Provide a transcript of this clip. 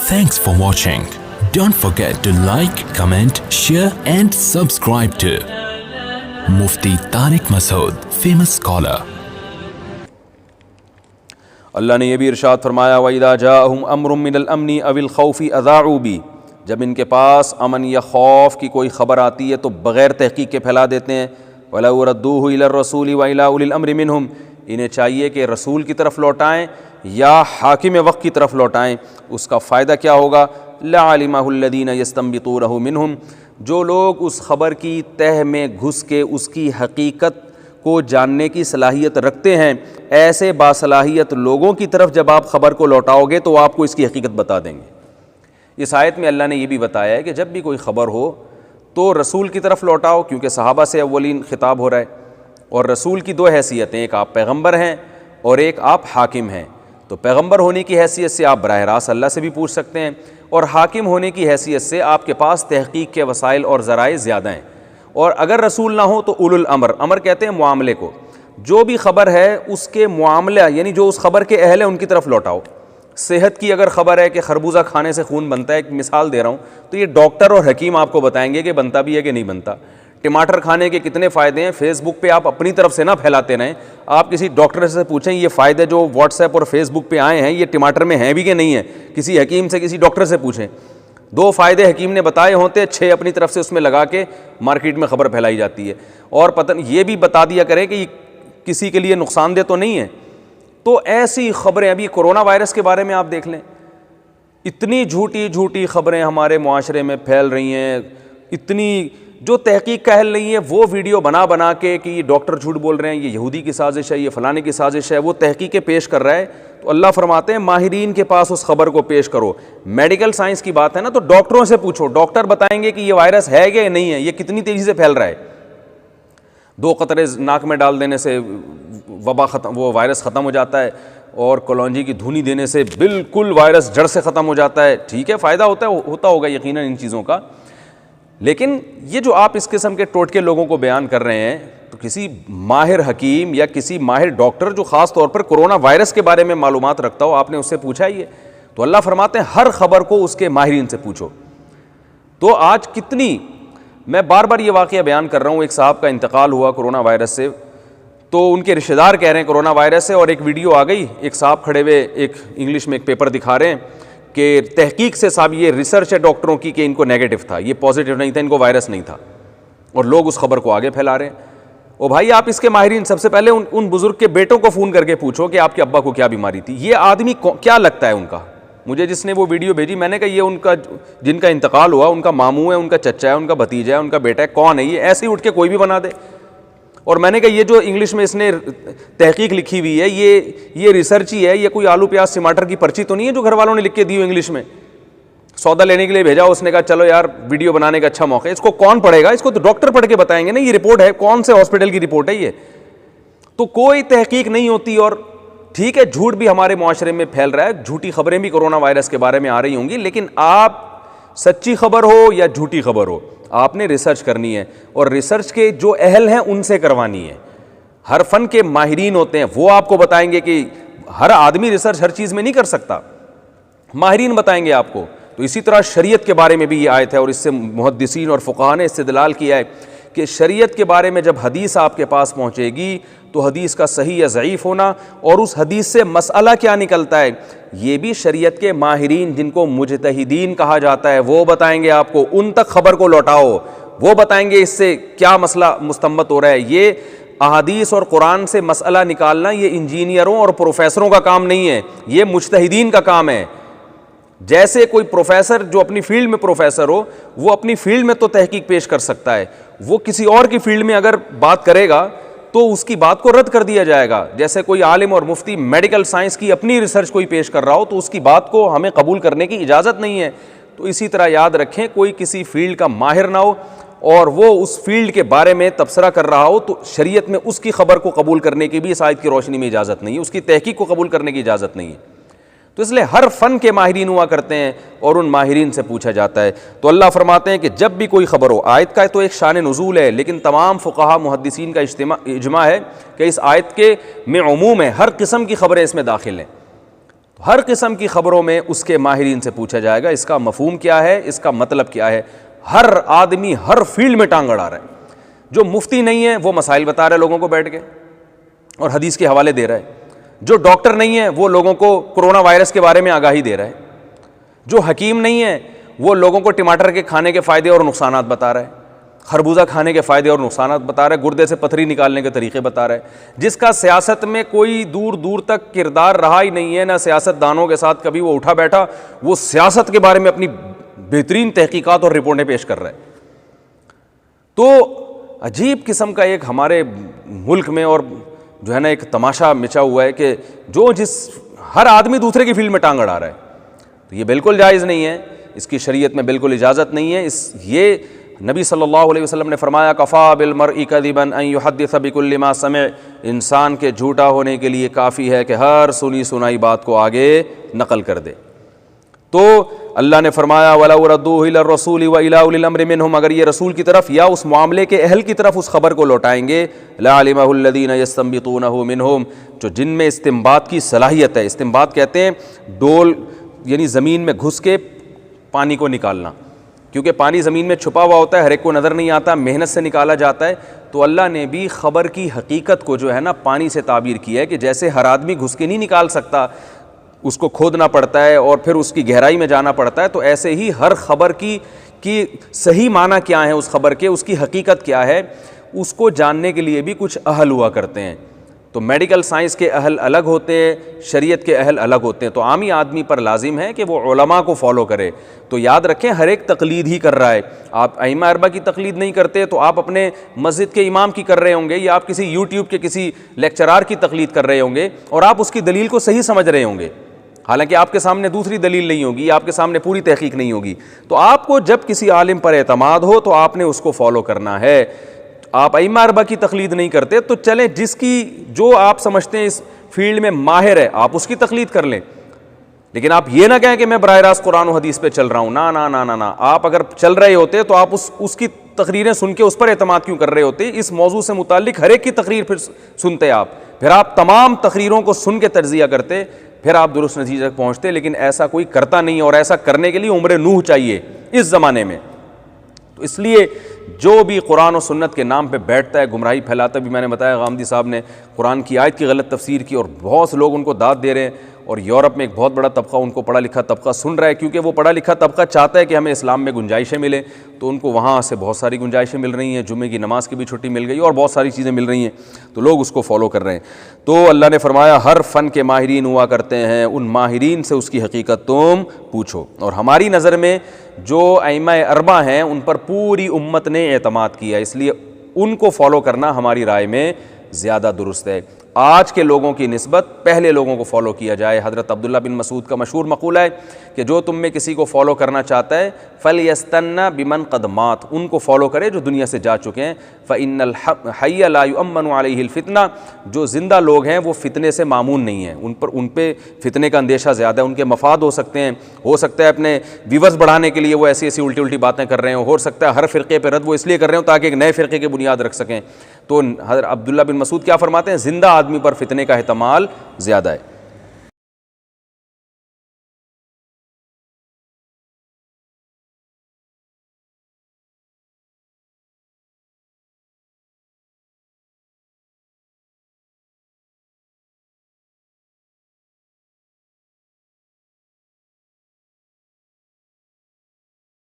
Thanks for watching. Don't forget to like, comment, share and subscribe to Mufti Tariq Masood, famous scholar. اللہ نے یہ بھی ارشاد فرمایا وَإِذَا جَاءَهُمْ أَمْرٌ مِّنَ الْأَمْنِ أَوِ الْخَوْفِ أَذَاعُوا بِهِ، جب ان کے پاس امن یا خوف کی کوئی خبر آتی ہے تو بغیر تحقیق کے پھیلا دیتے ہیں. وَلَوْ رَدُّوهُ إِلَى الرَّسُولِ وَإِلَىٰ أُولِي الْأَمْرِ مِنْهُمْ، انہیں چاہیے کہ رسول کی طرف لوٹائیں یا حاکم وقت کی طرف لوٹائیں. اس کا فائدہ کیا ہوگا؟ لَعَلِمَهُ الَّذِينَ يَسْتَنبِطُونَهُ مِنْهُمْ، جو لوگ اس خبر کی تہ میں گھس کے اس کی حقیقت کو جاننے کی صلاحیت رکھتے ہیں، ایسے باصلاحیت لوگوں کی طرف جب آپ خبر کو لوٹاؤ گے تو آپ کو اس کی حقیقت بتا دیں گے. اس آیت میں اللہ نے یہ بھی بتایا ہے کہ جب بھی کوئی خبر ہو تو رسول کی طرف لوٹاؤ، کیونکہ صحابہ سے اولین خطاب ہو رہا ہے. اور رسول کی دو حیثیتیں، ایک آپ پیغمبر ہیں اور ایک آپ حاکم ہیں. تو پیغمبر ہونے کی حیثیت سے آپ براہ راست اللہ سے بھی پوچھ سکتے ہیں، اور حاکم ہونے کی حیثیت سے آپ کے پاس تحقیق کے وسائل اور ذرائع زیادہ ہیں. اور اگر رسول نہ ہو تو اولو الامر، امر کہتے ہیں معاملے کو، جو بھی خبر ہے اس کے معاملہ یعنی جو اس خبر کے اہل ہیں ان کی طرف لوٹاؤ. صحت کی اگر خبر ہے کہ خربوزہ کھانے سے خون بنتا ہے، ایک مثال دے رہا ہوں، تو یہ ڈاکٹر اور حکیم آپ کو بتائیں گے کہ بنتا بھی ہے کہ نہیں بنتا. ٹماٹر کھانے کے کتنے فائدے ہیں، فیس بک پہ آپ اپنی طرف سے نہ پھیلاتے رہیں. آپ کسی ڈاکٹر سے پوچھیں یہ فائدے جو واٹس ایپ اور فیس بک پہ آئے ہیں یہ ٹماٹر میں ہیں بھی کہ نہیں ہیں. کسی حکیم سے کسی ڈاکٹر سے پوچھیں، 2 فائدے حکیم نے بتائے ہوتے، 6 اپنی طرف سے اس میں لگا کے مارکیٹ میں خبر پھیلائی جاتی ہے. اور پتہ یہ بھی بتا دیا کرے کہ یہ کسی کے لیے نقصان دہ تو نہیں ہے. تو ایسی خبریں، ابھی کرونا وائرس کے بارے میں آپ دیکھ لیں، اتنی جھوٹی خبریں ہمارے معاشرے میں پھیل رہی ہیں، اتنی جو تحقیق کا اہل نہیں ہے وہ ویڈیو بنا کے کہ یہ ڈاکٹر جھوٹ بول رہے ہیں، یہ یہودی کی سازش ہے، یہ فلانے کی سازش ہے، وہ تحقیقیں پیش کر رہا ہے. تو اللہ فرماتے ہیں ماہرین کے پاس اس خبر کو پیش کرو. میڈیکل سائنس کی بات ہے نا، تو ڈاکٹروں سے پوچھو، ڈاکٹر بتائیں گے کہ یہ وائرس ہے کہ نہیں ہے، یہ کتنی تیزی سے پھیل رہا ہے. 2 قطرے ناک میں ڈال دینے سے وبا ختم، وہ وائرس ختم ہو جاتا ہے، اور کلونجی کی دھونی دینے سے بالکل وائرس جڑ سے ختم ہو جاتا ہے. ٹھیک ہے، فائدہ ہوتا ہوگا یقیناً ان چیزوں کا، لیکن یہ جو آپ اس قسم کے ٹوٹکے لوگوں کو بیان کر رہے ہیں، تو کسی ماہر حکیم یا کسی ماہر ڈاکٹر جو خاص طور پر کرونا وائرس کے بارے میں معلومات رکھتا ہو، آپ نے اس سے پوچھا ہی ہے. تو اللہ فرماتے ہیں ہر خبر کو اس کے ماہرین سے پوچھو. تو آج کتنی، میں بار بار یہ واقعہ بیان کر رہا ہوں، ایک صاحب کا انتقال ہوا کرونا وائرس سے، تو ان کے رشتہ دار کہہ رہے ہیں کرونا وائرس سے، اور ایک ویڈیو آ گئی، ایک صاحب کھڑے ہوئے ایک انگلش میں ایک پیپر دکھا رہے ہیں کہ تحقیق سے صاحب یہ ریسرچ ہے ڈاکٹروں کی کہ ان کو نیگیٹو تھا، یہ پازیٹیو نہیں تھا، ان کو وائرس نہیں تھا، اور لوگ اس خبر کو آگے پھیلا رہے ہیں. او بھائی، آپ اس کے ماہرین سب سے پہلے ان بزرگ کے بیٹوں کو فون کر کے پوچھو کہ آپ کے ابا کو کیا بیماری تھی. یہ آدمی کیا لگتا ہے ان کا؟ مجھے جس نے وہ ویڈیو بھیجی، میں نے کہا یہ ان کا جن کا انتقال ہوا ان کا ماموں ہے، ان کا چچا ہے، ان کا بھتیجا ہے، ان کا بیٹا ہے، کون ہے یہ؟ ایسے ہی اٹھ کے کوئی بھی بنا دے. اور میں نے کہا یہ جو انگلش میں اس نے تحقیق لکھی ہوئی ہے یہ ریسرچ ہی ہے، یہ کوئی آلو پیاز ٹماٹر کی پرچی تو نہیں ہے جو گھر والوں نے لکھ کے دی ہو انگلش میں. سودا لینے کے لیے بھیجا، اس نے کہا چلو یار ویڈیو بنانے کا اچھا موقع ہے. اس کو کون پڑھے گا؟ اس کو تو ڈاکٹر پڑھ کے بتائیں گے نا یہ رپورٹ ہے، کون سے ہاسپٹل کی رپورٹ ہے یہ. تو کوئی تحقیق نہیں ہوتی. اور ٹھیک ہے، جھوٹ بھی ہمارے معاشرے میں پھیل رہا ہے، جھوٹی خبریں بھی کرونا وائرس کے بارے میں آ رہی ہوں گی، لیکن آپ سچی خبر ہو یا جھوٹی خبر ہو آپ نے ریسرچ کرنی ہے، اور ریسرچ کے جو اہل ہیں ان سے کروانی ہے. ہر فن کے ماہرین ہوتے ہیں، وہ آپ کو بتائیں گے کہ ہر آدمی ریسرچ ہر چیز میں نہیں کر سکتا، ماہرین بتائیں گے آپ کو. تو اسی طرح شریعت کے بارے میں بھی یہ آیت ہے، اور اس سے محدثین اور فقہاء نے استدلال کیا ہے کہ شریعت کے بارے میں جب حدیث آپ کے پاس پہنچے گی تو حدیث کا صحیح یا ضعیف ہونا اور اس حدیث سے مسئلہ کیا نکلتا ہے یہ بھی شریعت کے ماہرین جن کو مجتہدین کہا جاتا ہے وہ بتائیں گے آپ کو. ان تک خبر کو لوٹاؤ، وہ بتائیں گے اس سے کیا مسئلہ مستنبط ہو رہا ہے. یہ احادیث اور قرآن سے مسئلہ نکالنا یہ انجینئروں اور پروفیسروں کا کام نہیں ہے، یہ مجتہدین کا کام ہے. جیسے کوئی پروفیسر جو اپنی فیلڈ میں پروفیسر ہو وہ اپنی فیلڈ میں تو تحقیق پیش کر سکتا ہے، وہ کسی اور کی فیلڈ میں اگر بات کرے گا تو اس کی بات کو رد کر دیا جائے گا. جیسے کوئی عالم اور مفتی میڈیکل سائنس کی اپنی ریسرچ کوئی پیش کر رہا ہو تو اس کی بات کو ہمیں قبول کرنے کی اجازت نہیں ہے. تو اسی طرح یاد رکھیں، کوئی کسی فیلڈ کا ماہر نہ ہو اور وہ اس فیلڈ کے بارے میں تبصرہ کر رہا ہو تو شریعت میں اس کی خبر کو قبول کرنے کی بھی اس آیت کی روشنی میں اجازت نہیں ہے، اس کی تحقیق کو قبول کرنے کی اجازت نہیں ہے. تو اس لیے ہر فن کے ماہرین ہوا کرتے ہیں اور ان ماہرین سے پوچھا جاتا ہے. تو اللہ فرماتے ہیں کہ جب بھی کوئی خبر ہو، آیت کا تو ایک شان نزول ہے لیکن تمام فقہا محدثین کا اجماع ہے کہ اس آیت کے میں عموم ہے، ہر قسم کی خبریں اس میں داخل ہیں. تو ہر قسم کی خبروں میں اس کے ماہرین سے پوچھا جائے گا اس کا مفہوم کیا ہے, اس کا مطلب کیا ہے. ہر آدمی ہر فیلڈ میں ٹانگ اڑا رہا ہے. جو مفتی نہیں ہے وہ مسائل بتا رہا ہے لوگوں کو بیٹھ کے اور حدیث کے حوالے دے رہا ہے. جو ڈاکٹر نہیں ہے وہ لوگوں کو کرونا وائرس کے بارے میں آگاہی دے رہا ہے. جو حکیم نہیں ہے وہ لوگوں کو ٹماٹر کے کھانے کے فائدے اور نقصانات بتا رہا ہے, خربوزہ کھانے کے فائدے اور نقصانات بتا رہا ہے, گردے سے پتھری نکالنے کے طریقے بتا رہا ہے. جس کا سیاست میں کوئی دور دور تک کردار رہا ہی نہیں ہے, نہ سیاست دانوں کے ساتھ کبھی وہ اٹھا بیٹھا, وہ سیاست کے بارے میں اپنی بہترین تحقیقات اور رپورٹیں پیش کر رہا ہے. تو عجیب قسم کا ایک ہمارے ملک میں اور جو ہے نا ایک تماشا مچا ہوا ہے کہ ہر آدمی دوسرے کی فیلڈ میں ٹانگ اڑا رہا ہے. تو یہ بالکل جائز نہیں ہے, اس کی شریعت میں بالکل اجازت نہیں ہے. یہ نبی صلی اللہ علیہ وسلم نے فرمایا کفا بالمرء کذبا ان یحدث بکل ما سمع, انسان کے جھوٹا ہونے کے لیے کافی ہے کہ ہر سنی سنائی بات کو آگے نقل کر دے. تو اللہ نے فرمایا وَلَوْ رَدُّوهُ إِلَى الرَّسُولِ وَإِلَىٰ أُولِي الْأَمْرِ مِنْهُمْ, اگر یہ رسول کی طرف یا اس معاملے کے اہل کی طرف اس خبر کو لوٹائیں گے, لَعَلِمَهُ الَّذِينَ يَسْتَنبِطُونَهُ مِنْهُمْ, جو جن میں استنباط کی صلاحیت ہے. استنباط کہتے ہیں ڈول یعنی زمین میں گھس کے پانی کو نکالنا, کیونکہ پانی زمین میں چھپا ہوا ہوتا ہے, ہر ایک کو نظر نہیں آتا, محنت سے نکالا جاتا ہے. تو اللہ نے بھی خبر کی حقیقت کو جو ہے نا پانی سے تعبیر کیا ہے کہ جیسے ہر آدمی گھس کے نہیں نکال سکتا, اس کو کھودنا پڑتا ہے اور پھر اس کی گہرائی میں جانا پڑتا ہے, تو ایسے ہی ہر خبر کی صحیح معنی کیا ہے اس خبر کے, اس کی حقیقت کیا ہے, اس کو جاننے کے لیے بھی کچھ اہل ہوا کرتے ہیں. تو میڈیکل سائنس کے اہل الگ ہوتے ہیں, شریعت کے اہل الگ ہوتے ہیں. تو عامی آدمی پر لازم ہے کہ وہ علماء کو فالو کرے. تو یاد رکھیں ہر ایک تقلید ہی کر رہا ہے. آپ ائمہ اربعہ کی تقلید نہیں کرتے تو آپ اپنے مسجد کے امام کی کر رہے ہوں گے, یا آپ کسی یوٹیوب کے کسی لیکچرار کی تقلید کر رہے ہوں گے اور آپ اس کی دلیل کو صحیح سمجھ رہے ہوں گے, حالانکہ آپ کے سامنے دوسری دلیل نہیں ہوگی, آپ کے سامنے پوری تحقیق نہیں ہوگی. تو آپ کو جب کسی عالم پر اعتماد ہو تو آپ نے اس کو فالو کرنا ہے. آپ ائمہ اربعہ کی تقلید نہیں کرتے تو چلیں جس کی جو آپ سمجھتے ہیں اس فیلڈ میں ماہر ہے آپ اس کی تقلید کر لیں, لیکن آپ یہ نہ کہیں کہ میں براہ راست قرآن و حدیث پہ چل رہا ہوں. نا نا نا نا نا, آپ اگر چل رہے ہوتے تو آپ اس کی تقریریں سن کے اس پر اعتماد کیوں کر رہے ہوتے؟ اس موضوع سے متعلق ہر ایک کی تقریر پھر سنتے آپ, پھر آپ تمام تقریروں کو سن کے تجزیہ کرتے, پھر آپ درست نتیجے تک پہنچتے. لیکن ایسا کوئی کرتا نہیں, اور ایسا کرنے کے لیے عمر نوح چاہیے اس زمانے میں. تو اس لیے جو بھی قرآن و سنت کے نام پہ بیٹھتا ہے گمراہی پھیلاتا ہے. بھی میں نے بتایا غامدی صاحب نے قرآن کی آیت کی غلط تفسیر کی اور بہت سے لوگ ان کو داد دے رہے ہیں, اور یورپ میں ایک بہت بڑا طبقہ ان کو پڑھا لکھا طبقہ سن رہا ہے, کیونکہ وہ پڑھا لکھا طبقہ چاہتا ہے کہ ہمیں اسلام میں گنجائشیں ملیں. تو ان کو وہاں سے بہت ساری گنجائشیں مل رہی ہیں, جمعے کی نماز کی بھی چھٹی مل گئی اور بہت ساری چیزیں مل رہی ہیں, تو لوگ اس کو فالو کر رہے ہیں. تو اللہ نے فرمایا ہر فن کے ماہرین ہوا کرتے ہیں, ان ماہرین سے اس کی حقیقت تم پوچھو. اور ہماری نظر میں جو ائمہ اربعہ ہیں ان پر پوری امت نے اعتماد کیا, اس لیے ان کو فالو کرنا ہماری رائے میں زیادہ درست ہے. آج کے لوگوں کی نسبت پہلے لوگوں کو فالو کیا جائے. حضرت عبداللہ بن مسعود کا مشہور مقولہ ہے کہ جو تم میں کسی کو فالو کرنا چاہتا ہے فَلْيَسْتَنَّ بِمَنْ قَدْ مَاتَ, ان کو فالو کرے جو دنیا سے جا چکے ہیں. فَإِنَّ الْحَيَّ لَا يُؤَمَّنُ عَلَيْهِ الْفِتْنَةُ, جو زندہ لوگ ہیں وہ فتنے سے مامون نہیں ہیں, ان پہ فتنے کا اندیشہ زیادہ ہے. ان کے مفاد ہو سکتے ہیں, ہو سکتا ہے اپنے ویورز بڑھانے کے لیے وہ ایسی ایسی الٹی باتیں کر رہے ہوں, ہو سکتا ہے ہر فرقے پہ رد وہ اس لیے کر رہے ہوں تاکہ ایک نئے فرقے کی بنیاد رکھ سکیں. تو حضرت عبداللہ بن مسعود کیا فرماتے ہیں, زندہ آدمی پر فتنے کا احتمال زیادہ ہے.